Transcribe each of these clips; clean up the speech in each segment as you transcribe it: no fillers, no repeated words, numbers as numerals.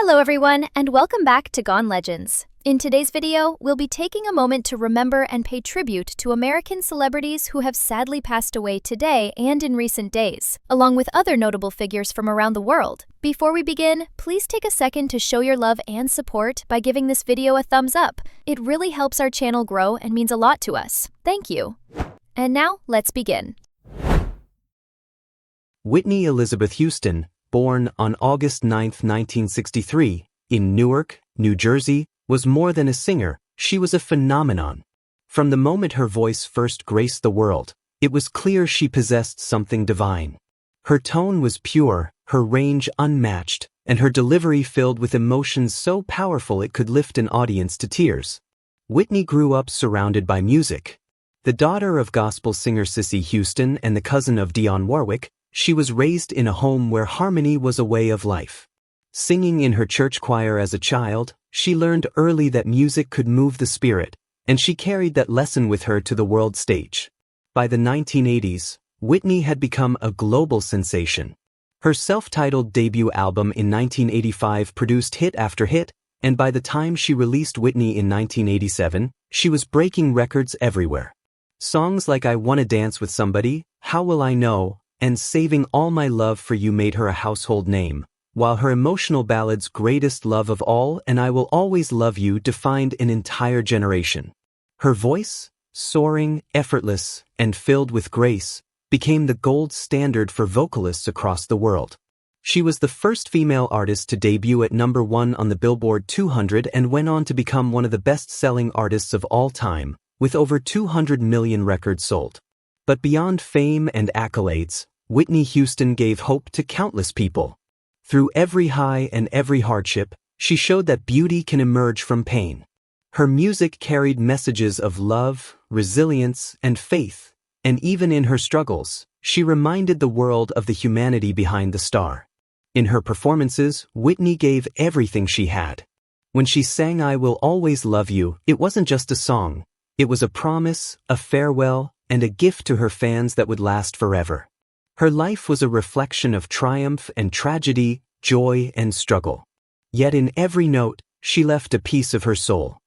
Hello everyone, and welcome back to Gone Legends. In today's video, we'll be taking a moment to remember and pay tribute to American celebrities who have sadly passed away today and in recent days, along with other notable figures from around the world. Before we begin, please take a second to show your love and support by giving this video a thumbs up. It really helps our channel grow and means a lot to us. Thank you. And now, let's begin. Whitney Elizabeth Houston, born on August 9, 1963, in Newark, New Jersey, was more than a singer, she was a phenomenon. From the moment her voice first graced the world, it was clear she possessed something divine. Her tone was pure, her range unmatched, and her delivery filled with emotions so powerful it could lift an audience to tears. Whitney grew up surrounded by music. The daughter of gospel singer Cissy Houston and the cousin of Dionne Warwick, she was raised in a home where harmony was a way of life. Singing in her church choir as a child, she learned early that music could move the spirit, and she carried that lesson with her to the world stage. By the 1980s, Whitney had become a global sensation. Her self-titled debut album in 1985 produced hit after hit, and by the time she released Whitney in 1987, she was breaking records everywhere. Songs like I Wanna Dance with Somebody, How Will I Know, and Saving All My Love for You made her a household name, while her emotional ballads Greatest Love of All and I Will Always Love You defined an entire generation. Her voice, soaring, effortless, and filled with grace, became the gold standard for vocalists across the world. She was the first female artist to debut at number 1 on the Billboard 200 and went on to become one of the best-selling artists of all time, with over 200 million records sold. But beyond fame and accolades, Whitney Houston gave hope to countless people. Through every high and every hardship, she showed that beauty can emerge from pain. Her music carried messages of love, resilience, and faith, and even in her struggles, she reminded the world of the humanity behind the star. In her performances, Whitney gave everything she had. When she sang I Will Always Love You, it wasn't just a song. It was a promise, a farewell, and a gift to her fans that would last forever. Her life was a reflection of triumph and tragedy, joy and struggle. Yet in every note, she left a piece of her soul.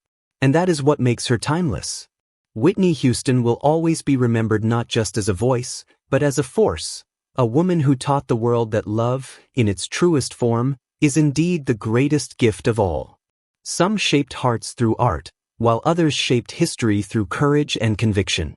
And that is what makes her timeless. Whitney Houston will always be remembered not just as a voice, but as a force, a woman who taught the world that love, in its truest form, is indeed the greatest gift of all. Some shaped hearts through art, while others shaped history through courage and conviction.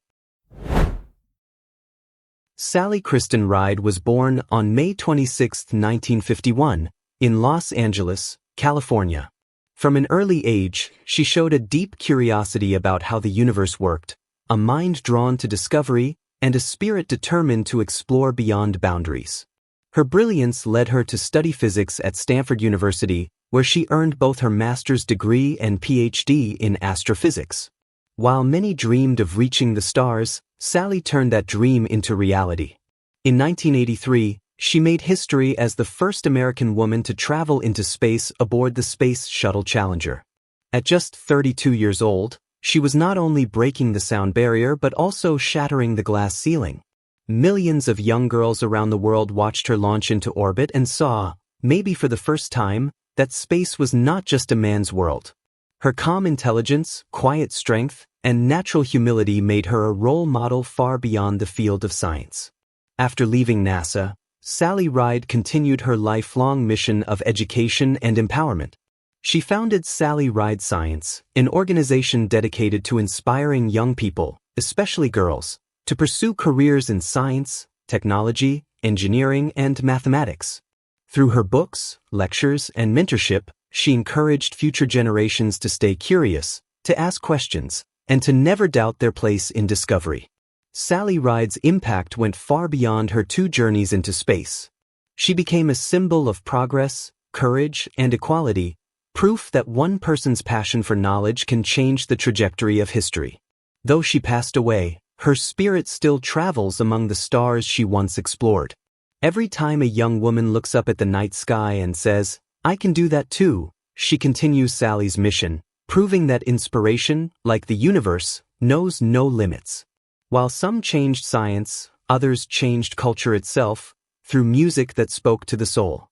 Sally Kristen Ride was born on May 26, 1951, in Los Angeles, California. From an early age, she showed a deep curiosity about how the universe worked, a mind drawn to discovery, and a spirit determined to explore beyond boundaries. Her brilliance led her to study physics at Stanford University, where she earned both her master's degree and PhD in astrophysics. While many dreamed of reaching the stars, Sally turned that dream into reality. In 1983, she made history as the first American woman to travel into space aboard the Space Shuttle Challenger. At just 32 years old, she was not only breaking the sound barrier but also shattering the glass ceiling. Millions of young girls around the world watched her launch into orbit and saw, maybe for the first time, that space was not just a man's world. Her calm intelligence, quiet strength, and natural humility made her a role model far beyond the field of science. After leaving NASA, Sally Ride continued her lifelong mission of education and empowerment. She founded Sally Ride Science, an organization dedicated to inspiring young people, especially girls, to pursue careers in science, technology, engineering, and mathematics. Through her books, lectures, and mentorship, she encouraged future generations to stay curious, to ask questions, and to never doubt their place in discovery. Sally Ride's impact went far beyond her 2 journeys into space. She became a symbol of progress, courage, and equality, proof that one person's passion for knowledge can change the trajectory of history. Though she passed away, her spirit still travels among the stars she once explored. Every time a young woman looks up at the night sky and says, I can do that too, she continues Sally's mission, proving that inspiration, like the universe, knows no limits. While some changed science, others changed culture itself, through music that spoke to the soul.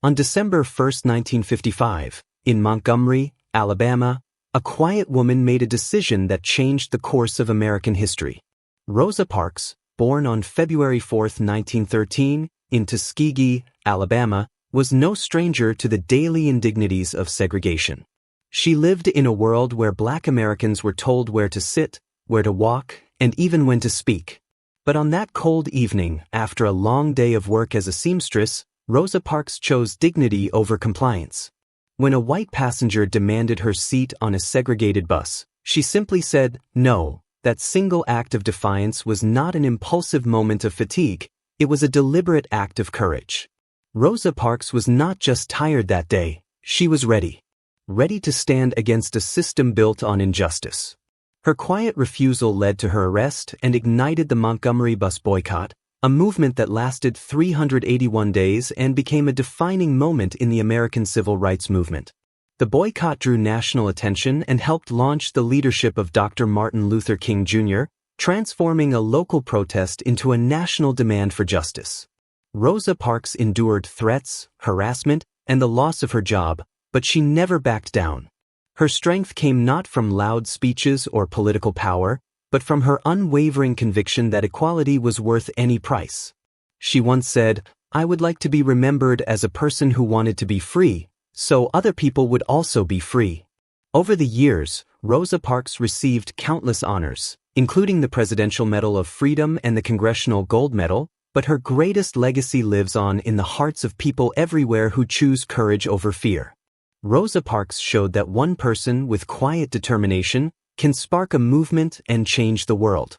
On December 1, 1955, in Montgomery, Alabama, a quiet woman made a decision that changed the course of American history. Rosa Parks, born on February 4, 1913, in Tuskegee, Alabama, was no stranger to the daily indignities of segregation. She lived in a world where Black Americans were told where to sit, where to walk, and even when to speak. But on that cold evening, after a long day of work as a seamstress, Rosa Parks chose dignity over compliance. When a white passenger demanded her seat on a segregated bus, she simply said, no. That single act of defiance was not an impulsive moment of fatigue, it was a deliberate act of courage. Rosa Parks was not just tired that day, she was ready. Ready to stand against a system built on injustice. Her quiet refusal led to her arrest and ignited the Montgomery bus boycott, a movement that lasted 381 days and became a defining moment in the American civil rights movement. The boycott drew national attention and helped launch the leadership of Dr. Martin Luther King Jr., transforming a local protest into a national demand for justice. Rosa Parks endured threats, harassment, and the loss of her job, but she never backed down. Her strength came not from loud speeches or political power, but from her unwavering conviction that equality was worth any price. She once said, "I would like to be remembered as a person who wanted to be free, so other people would also be free." Over the years, Rosa Parks received countless honors, including the Presidential Medal of Freedom and the Congressional Gold Medal, but her greatest legacy lives on in the hearts of people everywhere who choose courage over fear. Rosa Parks showed that one person with quiet determination can spark a movement and change the world.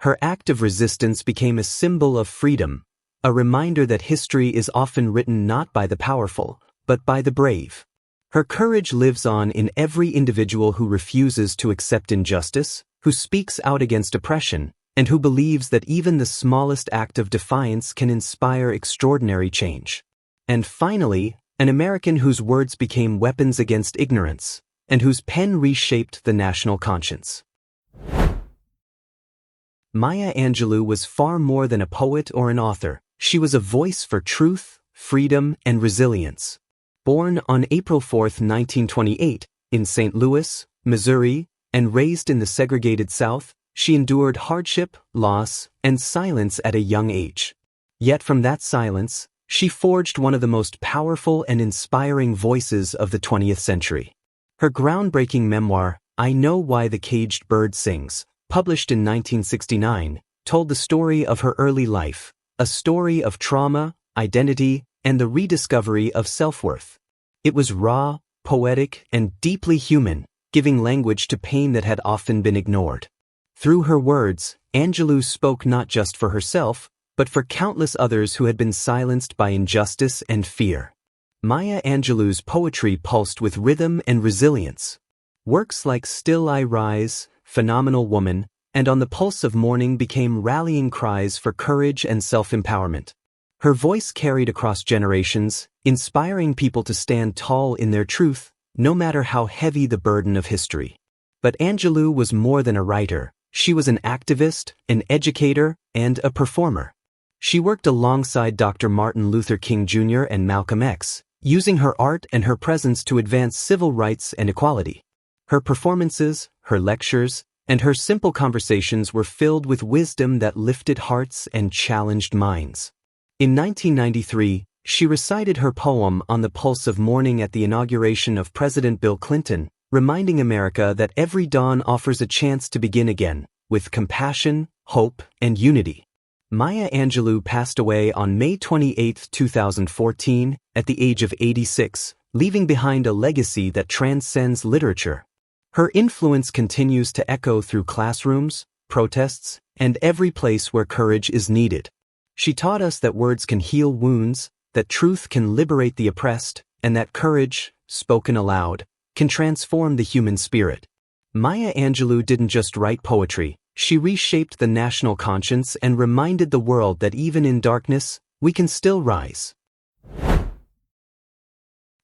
Her act of resistance became a symbol of freedom, a reminder that history is often written not by the powerful, but by the brave. Her courage lives on in every individual who refuses to accept injustice, who speaks out against oppression, and who believes that even the smallest act of defiance can inspire extraordinary change. And finally, an American whose words became weapons against ignorance, and whose pen reshaped the national conscience. Maya Angelou was far more than a poet or an author. She was a voice for truth, freedom, and resilience. Born on April 4, 1928, in St. Louis, Missouri, and raised in the segregated South, she endured hardship, loss, and silence at a young age. Yet from that silence, she forged one of the most powerful and inspiring voices of the 20th century. Her groundbreaking memoir, I Know Why the Caged Bird Sings, published in 1969, told the story of her early life, a story of trauma, identity, and the rediscovery of self-worth. It was raw, poetic, and deeply human, giving language to pain that had often been ignored. Through her words, Angelou spoke not just for herself, but for countless others who had been silenced by injustice and fear. Maya Angelou's poetry pulsed with rhythm and resilience. Works like Still I Rise, Phenomenal Woman, and On the Pulse of Morning became rallying cries for courage and self-empowerment. Her voice carried across generations, inspiring people to stand tall in their truth, no matter how heavy the burden of history. But Angelou was more than a writer. She was an activist, an educator, and a performer. She worked alongside Dr. Martin Luther King Jr. and Malcolm X, using her art and her presence to advance civil rights and equality. Her performances, her lectures, and her simple conversations were filled with wisdom that lifted hearts and challenged minds. In 1993, she recited her poem On the Pulse of Morning at the inauguration of President Bill Clinton, reminding America that every dawn offers a chance to begin again, with compassion, hope, and unity. Maya Angelou passed away on May 28, 2014, at the age of 86, leaving behind a legacy that transcends literature. Her influence continues to echo through classrooms, protests, and every place where courage is needed. She taught us that words can heal wounds, that truth can liberate the oppressed, and that courage, spoken aloud, can transform the human spirit. Maya Angelou didn't just write poetry, she reshaped the national conscience and reminded the world that even in darkness, we can still rise.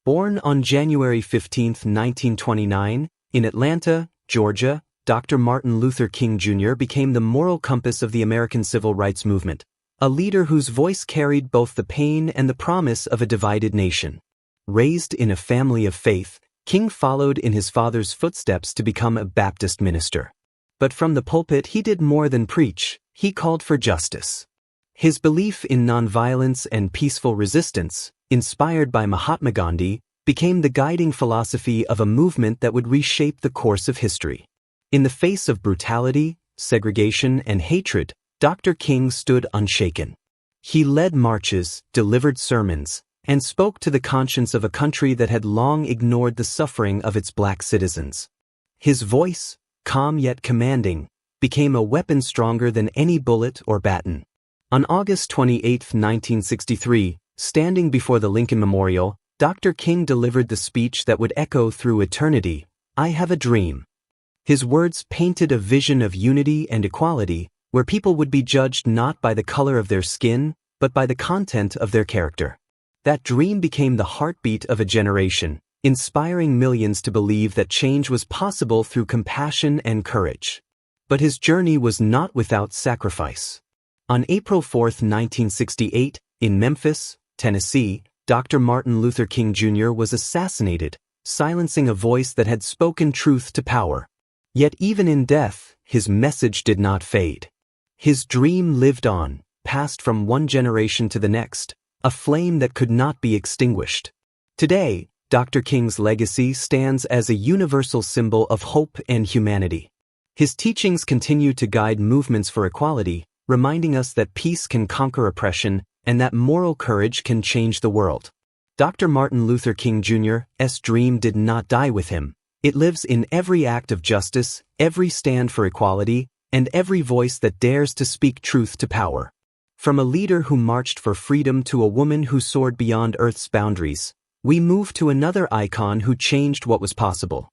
Born on January 15, 1929, in Atlanta, Georgia, Dr. Martin Luther King Jr. became the moral compass of the American civil rights movement. A leader whose voice carried both the pain and the promise of a divided nation. Raised in a family of faith, King followed in his father's footsteps to become a Baptist minister. But from the pulpit he did more than preach, he called for justice. His belief in nonviolence and peaceful resistance, inspired by Mahatma Gandhi, became the guiding philosophy of a movement that would reshape the course of history. In the face of brutality, segregation, and hatred, Dr. King stood unshaken. He led marches, delivered sermons, and spoke to the conscience of a country that had long ignored the suffering of its black citizens. His voice, calm yet commanding, became a weapon stronger than any bullet or baton. On August 28, 1963, standing before the Lincoln Memorial, Dr. King delivered the speech that would echo through eternity, "I have a dream." His words painted a vision of unity and equality, where people would be judged not by the color of their skin, but by the content of their character. That dream became the heartbeat of a generation, inspiring millions to believe that change was possible through compassion and courage. But his journey was not without sacrifice. On April 4, 1968, in Memphis, Tennessee, Dr. Martin Luther King Jr. was assassinated, silencing a voice that had spoken truth to power. Yet even in death, his message did not fade. His dream lived on, passed from one generation to the next, a flame that could not be extinguished. Today, Dr. King's legacy stands as a universal symbol of hope and humanity. His teachings continue to guide movements for equality, reminding us that peace can conquer oppression and that moral courage can change the world. Dr. Martin Luther King Jr.'s dream did not die with him. It lives in every act of justice, every stand for equality, and every voice that dares to speak truth to power. From a leader who marched for freedom to a woman who soared beyond Earth's boundaries, we move to another icon who changed what was possible.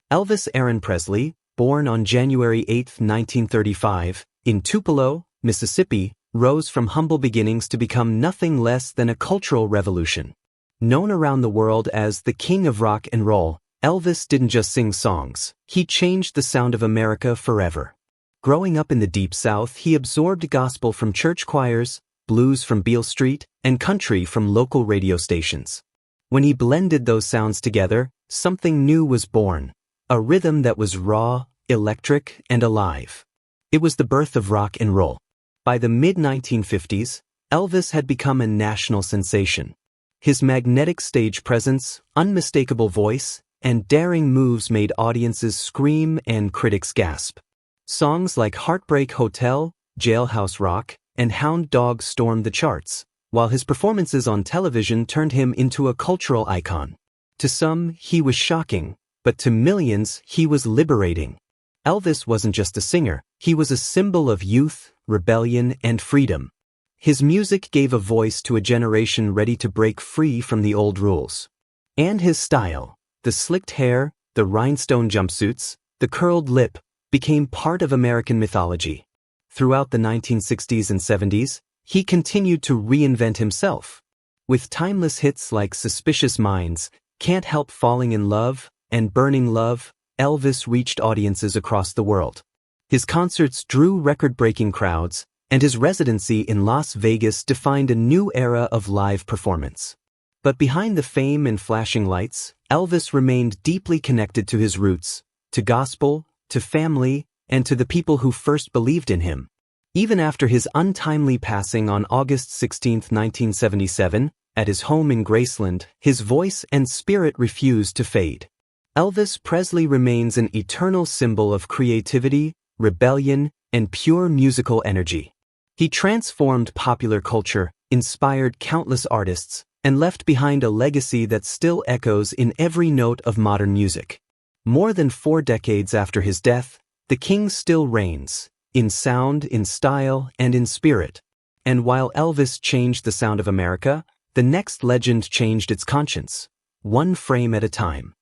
Elvis Aaron Presley, born on January 8, 1935, in Tupelo, Mississippi, rose from humble beginnings to become nothing less than a cultural revolution. Known around the world as the King of Rock and Roll, Elvis didn't just sing songs, he changed the sound of America forever. Growing up in the Deep South, he absorbed gospel from church choirs, blues from Beale Street, and country from local radio stations. When he blended those sounds together, something new was born, a rhythm that was raw, electric, and alive. It was the birth of rock and roll. By the mid-1950s, Elvis had become a national sensation. His magnetic stage presence, unmistakable voice, and daring moves made audiences scream and critics gasp. Songs like Heartbreak Hotel, Jailhouse Rock, and Hound Dog stormed the charts, while his performances on television turned him into a cultural icon. To some, he was shocking, but to millions, he was liberating. Elvis wasn't just a singer, he was a symbol of youth, rebellion, and freedom. His music gave a voice to a generation ready to break free from the old rules. And his style, the slicked hair, the rhinestone jumpsuits, the curled lip, became part of American mythology. Throughout the 1960s and 70s, he continued to reinvent himself. With timeless hits like Suspicious Minds, Can't Help Falling in Love, and Burning Love, Elvis reached audiences across the world. His concerts drew record-breaking crowds, and his residency in Las Vegas defined a new era of live performance. But behind the fame and flashing lights, Elvis remained deeply connected to his roots, to gospel, to family, and to the people who first believed in him. Even after his untimely passing on August 16, 1977, at his home in Graceland, his voice and spirit refused to fade. Elvis Presley remains an eternal symbol of creativity, rebellion, and pure musical energy. He transformed popular culture, inspired countless artists, and left behind a legacy that still echoes in every note of modern music. More than 4 decades after his death, the King still reigns, in sound, in style, and in spirit. And while Elvis changed the sound of America, the next legend changed its conscience, one frame at a time.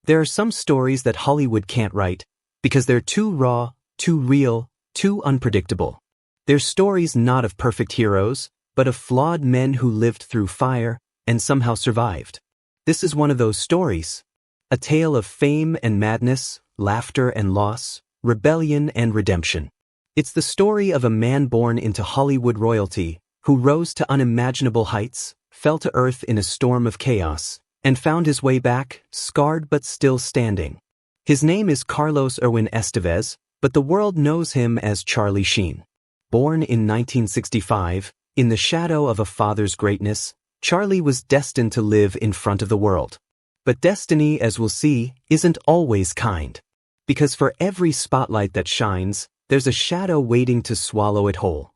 There are some stories that Hollywood can't write because they're too raw, too real, too unpredictable. They're stories not of perfect heroes, but of flawed men who lived through fire and somehow survived. This is one of those stories. A tale of fame and madness, laughter and loss, rebellion, and redemption. It's the story of a man born into Hollywood royalty who rose to unimaginable heights, fell to earth in a storm of chaos, and found his way back, scarred but still standing. His name is Carlos Erwin Estevez, but the world knows him as Charlie Sheen. Born in 1965, in the shadow of a father's greatness, Charlie was destined to live in front of the world. But destiny, as we'll see, isn't always kind. Because for every spotlight that shines, there's a shadow waiting to swallow it whole.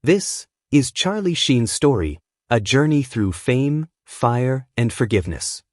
This is Charlie Sheen's story, a journey through fame, fire, and forgiveness.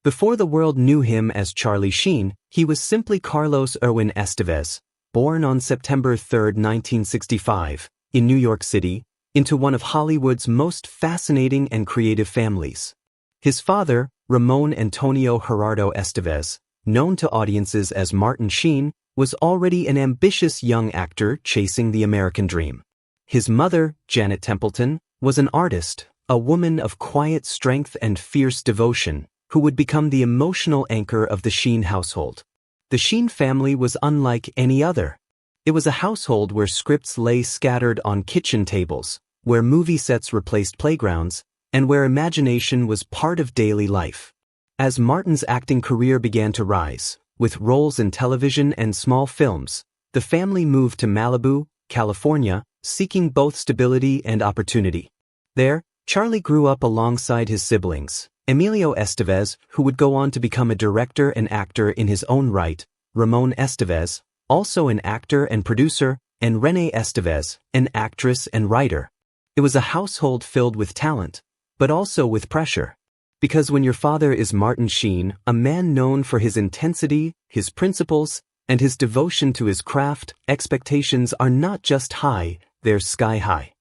Before the world knew him as Charlie Sheen, he was simply Carlos Erwin Estevez, born on September 3, 1965, in New York City, into one of Hollywood's most fascinating and creative families. His father, Ramon Antonio Gerardo Estevez, known to audiences as Martin Sheen, was already an ambitious young actor chasing the American dream. His mother, Janet Templeton, was an artist, a woman of quiet strength and fierce devotion, who would become the emotional anchor of the Sheen household. The Sheen family was unlike any other. It was a household where scripts lay scattered on kitchen tables, where movie sets replaced playgrounds, and where imagination was part of daily life. As Martin's acting career began to rise, with roles in television and small films, the family moved to Malibu, California, seeking both stability and opportunity. There, Charlie grew up alongside his siblings, Emilio Estevez, who would go on to become a director and actor in his own right, Ramon Estevez, also an actor and producer, and Renee Estevez, an actress and writer. It was a household filled with talent, but also with pressure. Because when your father is Martin Sheen, a man known for his intensity, his principles, and his devotion to his craft, expectations are not just high, they're sky high.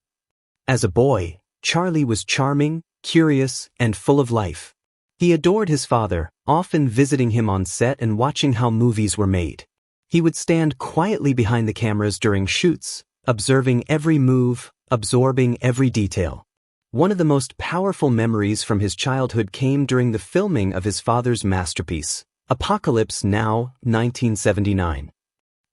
As a boy, Charlie was charming, curious, and full of life. He adored his father, often visiting him on set and watching how movies were made. He would stand quietly behind the cameras during shoots, observing every move, absorbing every detail. One of the most powerful memories from his childhood came during the filming of his father's masterpiece, Apocalypse Now, 1979.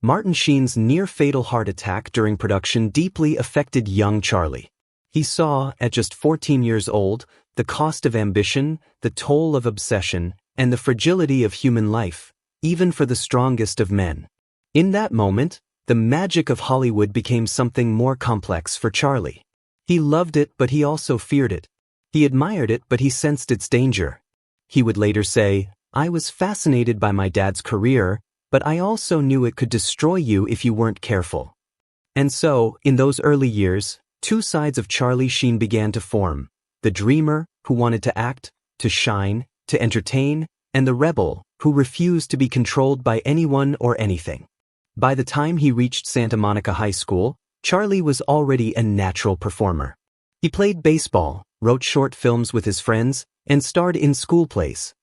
Martin Sheen's near-fatal heart attack during production deeply affected young Charlie. He saw, at just 14 years old, the cost of ambition, the toll of obsession, and the fragility of human life, even for the strongest of men. In that moment, the magic of Hollywood became something more complex for Charlie. He loved it, but he also feared it. He admired it, but he sensed its danger. He would later say, "I was fascinated by my dad's career, but I also knew it could destroy you if you weren't careful." And so, in those early years, two sides of Charlie Sheen began to form: the dreamer, who wanted to act, to shine, to entertain, and the rebel, who refused to be controlled by anyone or anything. By the time he reached Santa Monica High School, Charlie was already a natural performer. He played baseball, wrote short films with his friends, and starred in school plays.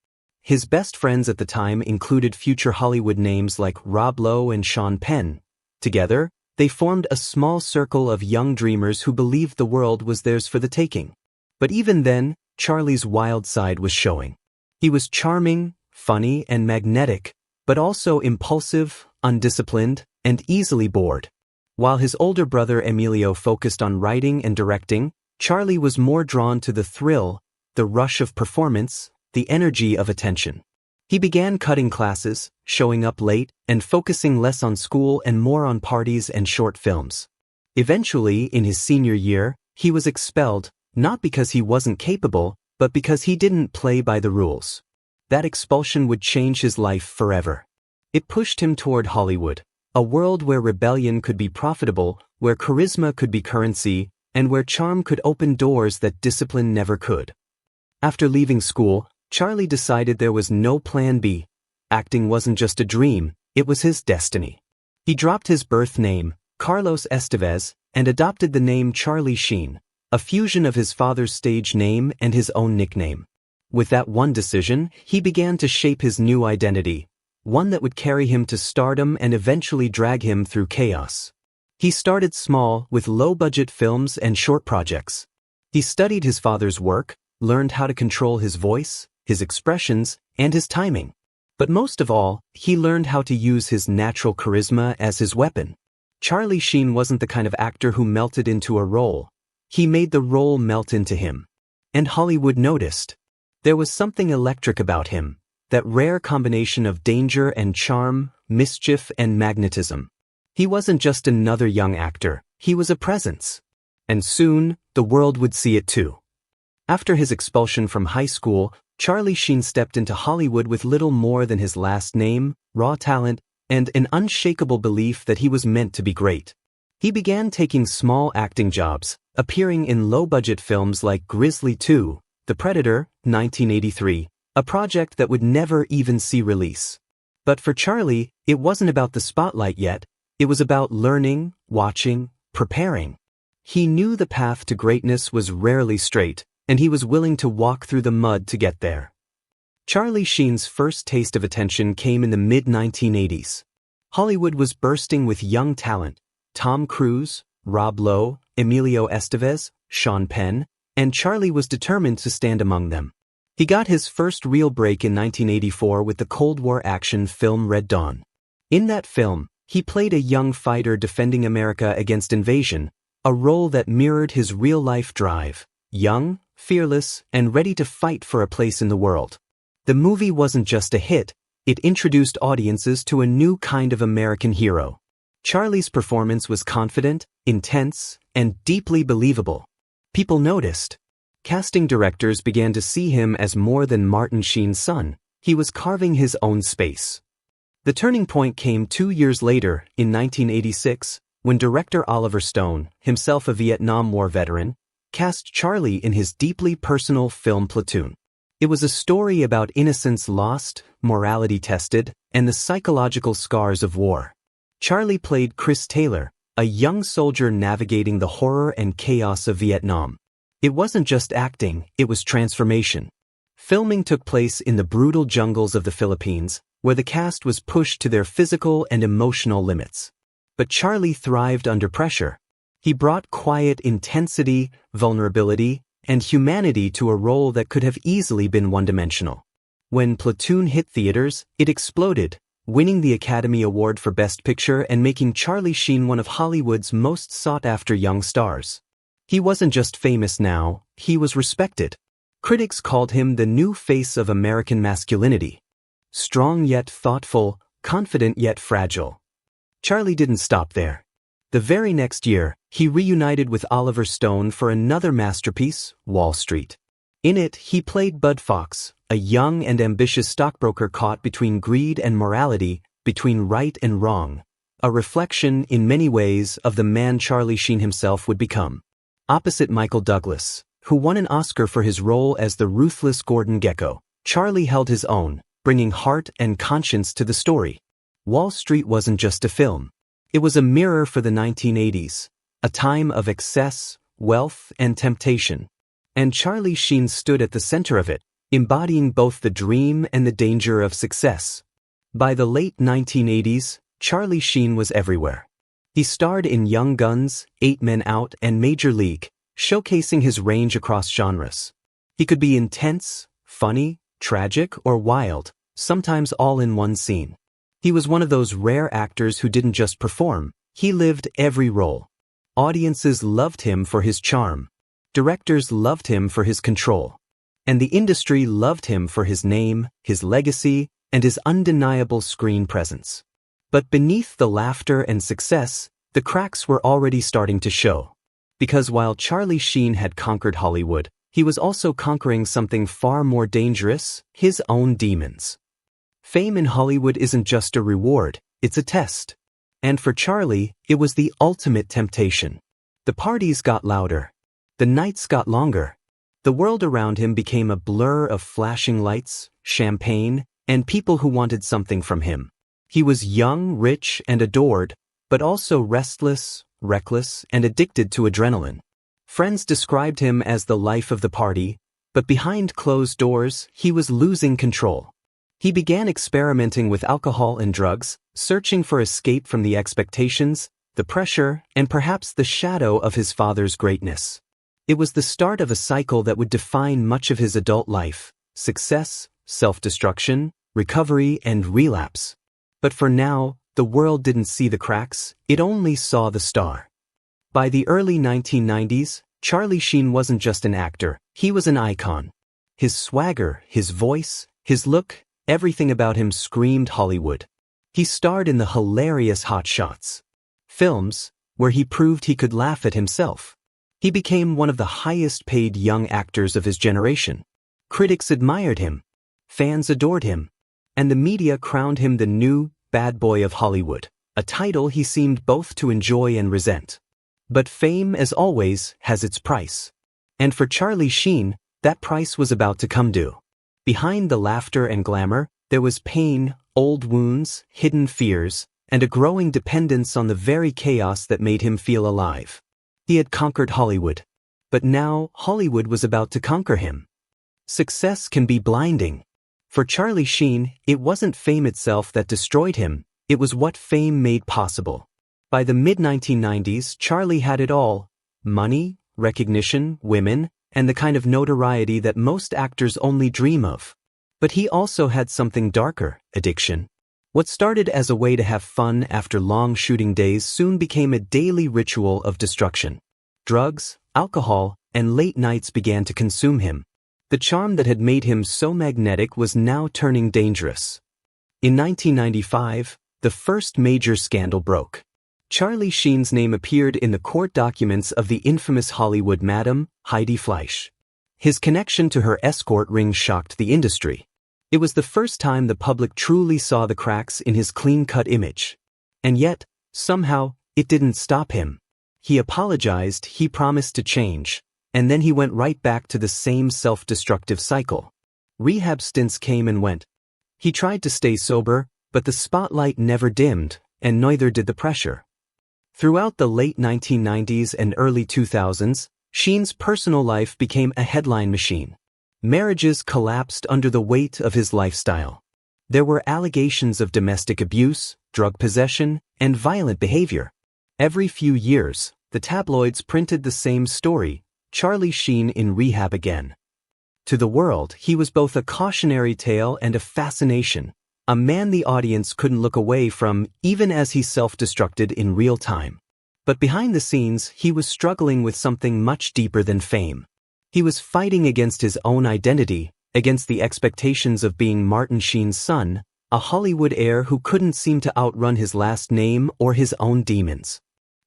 His best friends at the time included future Hollywood names like Rob Lowe and Sean Penn. Together, they formed a small circle of young dreamers who believed the world was theirs for the taking. But even then, Charlie's wild side was showing. He was charming, funny, and magnetic, but also impulsive, undisciplined, and easily bored. While his older brother Emilio focused on writing and directing, Charlie was more drawn to the thrill, the rush of performance, the energy of attention. He began cutting classes, showing up late, and focusing less on school and more on parties and short films. Eventually, in his senior year, he was expelled, not because he wasn't capable, but because he didn't play by the rules. That expulsion would change his life forever. It pushed him toward Hollywood, a world where rebellion could be profitable, where charisma could be currency, and where charm could open doors that discipline never could. After leaving school, Charlie decided there was no plan B. Acting wasn't just a dream, it was his destiny. He dropped his birth name, Carlos Estevez, and adopted the name Charlie Sheen, a fusion of his father's stage name and his own nickname. With that one decision, he began to shape his new identity, one that would carry him to stardom and eventually drag him through chaos. He started small with low-budget films and short projects. He studied his father's work, learned how to control his voice, his expressions, and his timing. But most of all, he learned how to use his natural charisma as his weapon. Charlie Sheen wasn't the kind of actor who melted into a role. He made the role melt into him. And Hollywood noticed. There was something electric about him, that rare combination of danger and charm, mischief and magnetism. He wasn't just another young actor, he was a presence. And soon, the world would see it too. After his expulsion from high school, Charlie Sheen stepped into Hollywood with little more than his last name, raw talent, and an unshakable belief that he was meant to be great. He began taking small acting jobs, appearing in low-budget films like Grizzly 2, The Predator, 1983, a project that would never even see release. But for Charlie, it wasn't about the spotlight yet, it was about learning, watching, preparing. He knew the path to greatness was rarely straight, and he was willing to walk through the mud to get there. Charlie Sheen's first taste of attention came in the mid-1980s. Hollywood was bursting with young talent: Tom Cruise, Rob Lowe, Emilio Estevez, Sean Penn, and Charlie was determined to stand among them. He got his first real break in 1984 with the Cold War action film Red Dawn. In that film, he played a young fighter defending America against invasion, a role that mirrored his real-life drive: young, fearless, and ready to fight for a place in the world. The movie wasn't just a hit, it introduced audiences to a new kind of American hero. Charlie's performance was confident, intense, and deeply believable. People noticed. Casting directors began to see him as more than Martin Sheen's son. He was carving his own space. The turning point came 2 years later, in 1986, when director Oliver Stone, himself a Vietnam War veteran, cast Charlie in his deeply personal film Platoon. It was a story about innocence lost, morality tested, and the psychological scars of war. Charlie played Chris Taylor, a young soldier navigating the horror and chaos of Vietnam. It wasn't just acting, it was transformation. Filming took place in the brutal jungles of the Philippines, where the cast was pushed to their physical and emotional limits. But Charlie thrived under pressure. He brought quiet intensity, vulnerability, and humanity to a role that could have easily been one-dimensional. When Platoon hit theaters, it exploded, winning the Academy Award for Best Picture and making Charlie Sheen one of Hollywood's most sought-after young stars. He wasn't just famous now, he was respected. Critics called him the new face of American masculinity. Strong yet thoughtful, confident yet fragile. Charlie didn't stop there. The very next year, he reunited with Oliver Stone for another masterpiece, Wall Street. In it, he played Bud Fox, a young and ambitious stockbroker caught between greed and morality, between right and wrong, a reflection, in many ways, of the man Charlie Sheen himself would become. Opposite Michael Douglas, who won an Oscar for his role as the ruthless Gordon Gekko, Charlie held his own, bringing heart and conscience to the story. Wall Street wasn't just a film. It was a mirror for the 1980s, a time of excess, wealth, and temptation. And Charlie Sheen stood at the center of it, embodying both the dream and the danger of success. By the late 1980s, Charlie Sheen was everywhere. He starred in Young Guns, 8 Men Out, and Major League, showcasing his range across genres. He could be intense, funny, tragic, or wild, sometimes all in one scene. He was one of those rare actors who didn't just perform, he lived every role. Audiences loved him for his charm. Directors loved him for his control. And the industry loved him for his name, his legacy, and his undeniable screen presence. But beneath the laughter and success, the cracks were already starting to show. Because while Charlie Sheen had conquered Hollywood, he was also conquering something far more dangerous, his own demons. Fame in Hollywood isn't just a reward, it's a test. And for Charlie, it was the ultimate temptation. The parties got louder. The nights got longer. The world around him became a blur of flashing lights, champagne, and people who wanted something from him. He was young, rich, and adored, but also restless, reckless, and addicted to adrenaline. Friends described him as the life of the party, but behind closed doors, he was losing control. He began experimenting with alcohol and drugs, searching for escape from the expectations, the pressure, and perhaps the shadow of his father's greatness. It was the start of a cycle that would define much of his adult life: success, self-destruction, recovery, and relapse. But for now, the world didn't see the cracks, it only saw the star. By the early 1990s, Charlie Sheen wasn't just an actor, he was an icon. His swagger, his voice, his look, everything about him screamed Hollywood. He starred in the hilarious Hot Shots films, where he proved he could laugh at himself. He became one of the highest-paid young actors of his generation. Critics admired him, fans adored him, and the media crowned him the new bad boy of Hollywood, a title he seemed both to enjoy and resent. But fame, as always, has its price. And for Charlie Sheen, that price was about to come due. Behind the laughter and glamour, there was pain, old wounds, hidden fears, and a growing dependence on the very chaos that made him feel alive. He had conquered Hollywood. But now, Hollywood was about to conquer him. Success can be blinding. For Charlie Sheen, it wasn't fame itself that destroyed him, it was what fame made possible. By the mid-1990s, Charlie had it all: money, recognition, women, and the kind of notoriety that most actors only dream of. But he also had something darker: addiction. What started as a way to have fun after long shooting days soon became a daily ritual of destruction. Drugs, alcohol, and late nights began to consume him. The charm that had made him so magnetic was now turning dangerous. In 1995, the first major scandal broke. Charlie Sheen's name appeared in the court documents of the infamous Hollywood madam, Heidi Fleisch. His connection to her escort ring shocked the industry. It was the first time the public truly saw the cracks in his clean-cut image. And yet, somehow, it didn't stop him. He apologized, he promised to change, and then he went right back to the same self-destructive cycle. Rehab stints came and went. He tried to stay sober, but the spotlight never dimmed, and neither did the pressure. Throughout the late 1990s and early 2000s, Sheen's personal life became a headline machine. Marriages collapsed under the weight of his lifestyle. There were allegations of domestic abuse, drug possession, and violent behavior. Every few years, the tabloids printed the same story: Charlie Sheen in rehab again. To the world, he was both a cautionary tale and a fascination, a man the audience couldn't look away from even as he self-destructed in real time. But behind the scenes, he was struggling with something much deeper than fame. He was fighting against his own identity, against the expectations of being Martin Sheen's son, a Hollywood heir who couldn't seem to outrun his last name or his own demons.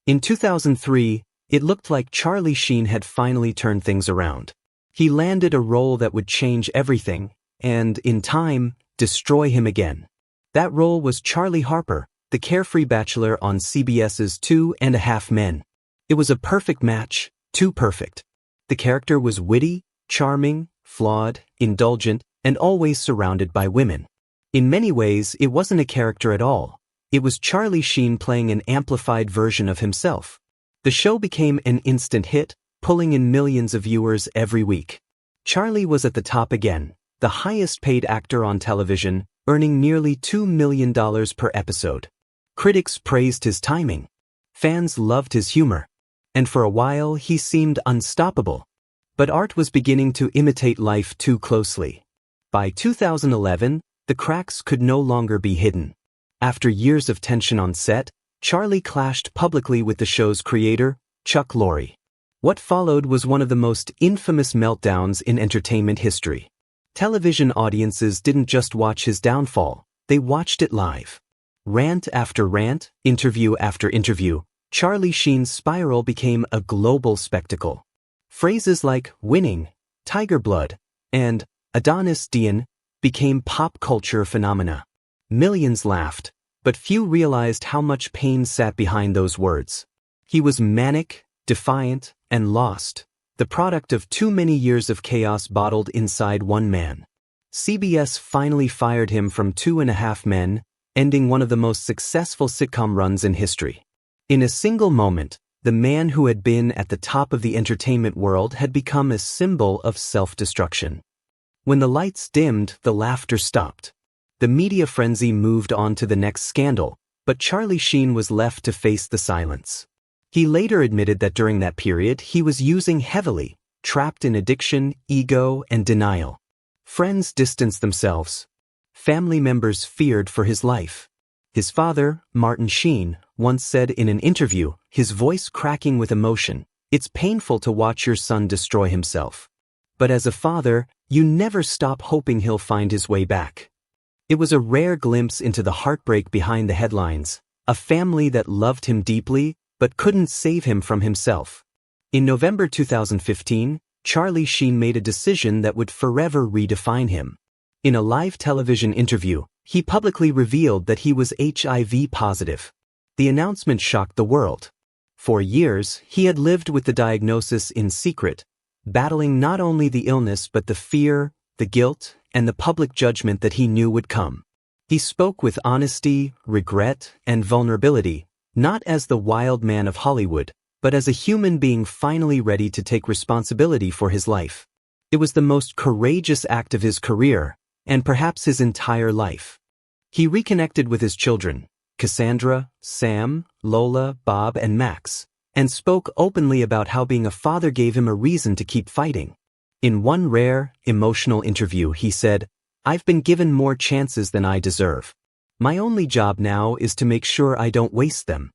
In 2003, it looked like Charlie Sheen had finally turned things around. He landed a role that would change everything, and, in time, destroy him again. That role was Charlie Harper, the carefree bachelor on CBS's 2.5 Men. It was a perfect match, too perfect. The character was witty, charming, flawed, indulgent, and always surrounded by women. In many ways, it wasn't a character at all. It was Charlie Sheen playing an amplified version of himself. The show became an instant hit, pulling in millions of viewers every week. Charlie was at the top again, the highest-paid actor on television, earning nearly $2 million per episode. Critics praised his timing. Fans loved his humor. And for a while, he seemed unstoppable. But art was beginning to imitate life too closely. By 2011, the cracks could no longer be hidden. After years of tension on set, Charlie clashed publicly with the show's creator, Chuck Lorre. What followed was one of the most infamous meltdowns in entertainment history. Television audiences didn't just watch his downfall, they watched it live. Rant after rant, interview after interview, Charlie Sheen's spiral became a global spectacle. Phrases like winning, tiger blood, and Adonis Dian became pop culture phenomena. Millions laughed, but few realized how much pain sat behind those words. He was manic, defiant, and lost, the product of too many years of chaos bottled inside one man. CBS finally fired him from 2.5 Men, ending one of the most successful sitcom runs in history. In a single moment, the man who had been at the top of the entertainment world had become a symbol of self-destruction. When the lights dimmed, the laughter stopped. The media frenzy moved on to the next scandal, but Charlie Sheen was left to face the silence. He later admitted that during that period he was using heavily, trapped in addiction, ego, and denial. Friends distanced themselves. family members feared for his life. His father, Martin Sheen, once said in an interview, his voice cracking with emotion, "It's painful to watch your son destroy himself. But as a father, you never stop hoping he'll find his way back." It was a rare glimpse into the heartbreak behind the headlines, a family that loved him deeply but couldn't save him from himself. In November 2015, Charlie Sheen made a decision that would forever redefine him. In a live television interview, he publicly revealed that he was HIV positive. The announcement shocked the world. For years, he had lived with the diagnosis in secret, battling not only the illness but the fear, the guilt, and the public judgment that he knew would come. He spoke with honesty, regret, and vulnerability, not as the wild man of Hollywood, but as a human being finally ready to take responsibility for his life. It was the most courageous act of his career, and perhaps his entire life. He reconnected with his children, Cassandra, Sam, Lola, Bob, and Max, and spoke openly about how being a father gave him a reason to keep fighting. In one rare, emotional interview, he said, "I've been given more chances than I deserve. My only job now is to make sure I don't waste them."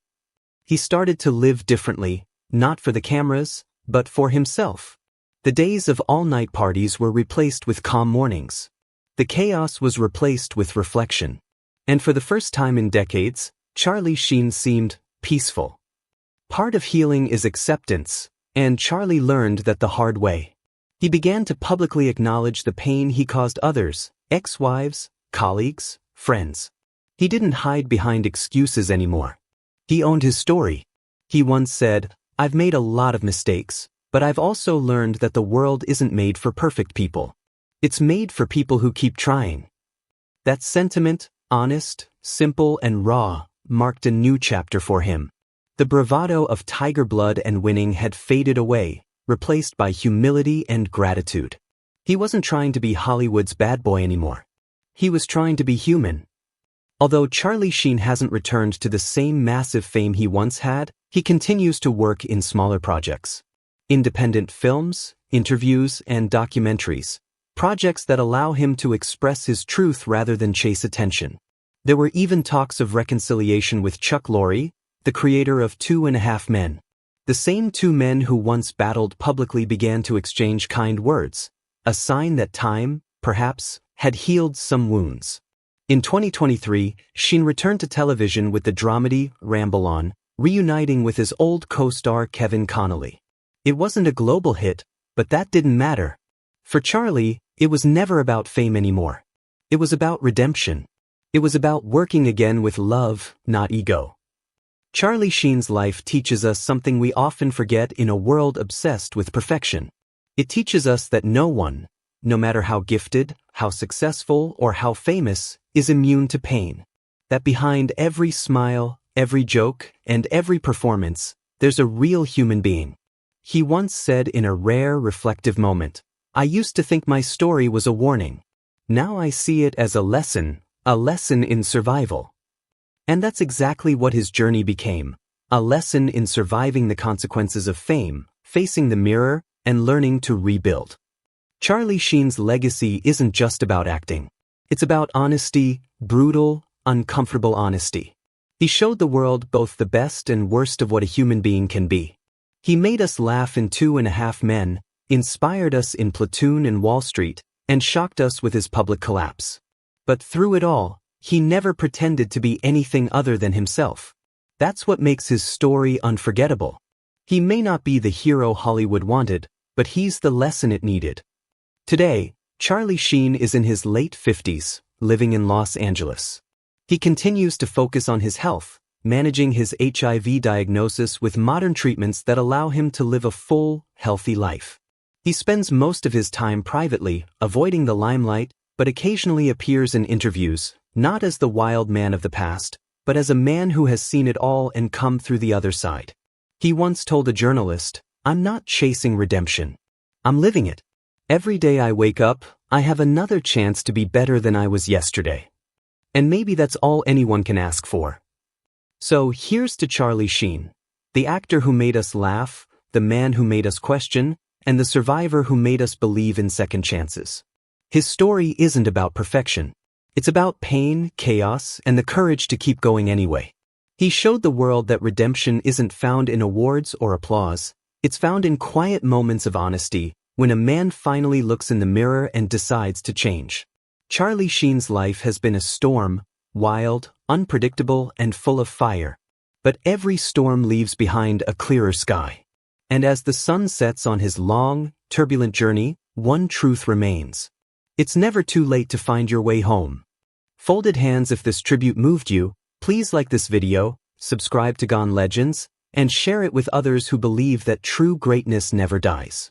He started to live differently, not for the cameras, but for himself. The days of all-night parties were replaced with calm mornings. The chaos was replaced with reflection. And for the first time in decades, Charlie Sheen seemed peaceful. Part of healing is acceptance, and Charlie learned that the hard way. He began to publicly acknowledge the pain he caused others, ex-wives, colleagues, friends. He didn't hide behind excuses anymore. He owned his story. He once said, "I've made a lot of mistakes, but I've also learned that the world isn't made for perfect people. It's made for people who keep trying." That sentiment, honest, simple, and raw, marked a new chapter for him. The bravado of tiger blood and winning had faded away, replaced by humility and gratitude. He wasn't trying to be Hollywood's bad boy anymore. He was trying to be human. Although Charlie Sheen hasn't returned to the same massive fame he once had, he continues to work in smaller projects. Independent films, interviews, and documentaries. Projects that allow him to express his truth rather than chase attention. There were even talks of reconciliation with Chuck Lorre, the creator of 2.5 Men. The same two men who once battled publicly began to exchange kind words, a sign that time, perhaps, had healed some wounds. In 2023, Sheen returned to television with the dramedy Ramble On, reuniting with his old co-star Kevin Connolly. It wasn't a global hit, but that didn't matter. For Charlie, it was never about fame anymore. It was about redemption. It was about working again with love, not ego. Charlie Sheen's life teaches us something we often forget in a world obsessed with perfection. It teaches us that no one, no matter how gifted, how successful, or how famous, is immune to pain. That behind every smile, every joke, and every performance, there's a real human being. He once said in a rare, reflective moment, "I used to think my story was a warning. Now I see it as a lesson in survival." And that's exactly what his journey became, a lesson in surviving the consequences of fame, facing the mirror, and learning to rebuild. Charlie Sheen's legacy isn't just about acting. It's about honesty, brutal, uncomfortable honesty. He showed the world both the best and worst of what a human being can be. He made us laugh in 2.5 Men, inspired us in Platoon and Wall Street, and shocked us with his public collapse. But through it all, he never pretended to be anything other than himself. That's what makes his story unforgettable. He may not be the hero Hollywood wanted, but he's the lesson it needed. Today, Charlie Sheen is in his late 50s, living in Los Angeles. He continues to focus on his health, managing his HIV diagnosis with modern treatments that allow him to live a full, healthy life. He spends most of his time privately, avoiding the limelight, but occasionally appears in interviews, not as the wild man of the past, but as a man who has seen it all and come through the other side. He once told a journalist, "I'm not chasing redemption. I'm living it. Every day I wake up, I have another chance to be better than I was yesterday." And maybe that's all anyone can ask for. So here's to Charlie Sheen, the actor who made us laugh, the man who made us question, and the survivor who made us believe in second chances. His story isn't about perfection. It's about pain, chaos, and the courage to keep going anyway. He showed the world that redemption isn't found in awards or applause. It's found in quiet moments of honesty, when a man finally looks in the mirror and decides to change. Charlie Sheen's life has been a storm, wild, unpredictable, and full of fire. But every storm leaves behind a clearer sky. And as the sun sets on his long, turbulent journey, one truth remains. It's never too late to find your way home. Folded hands if this tribute moved you, please like this video, subscribe to Gone Legends, and share it with others who believe that true greatness never dies.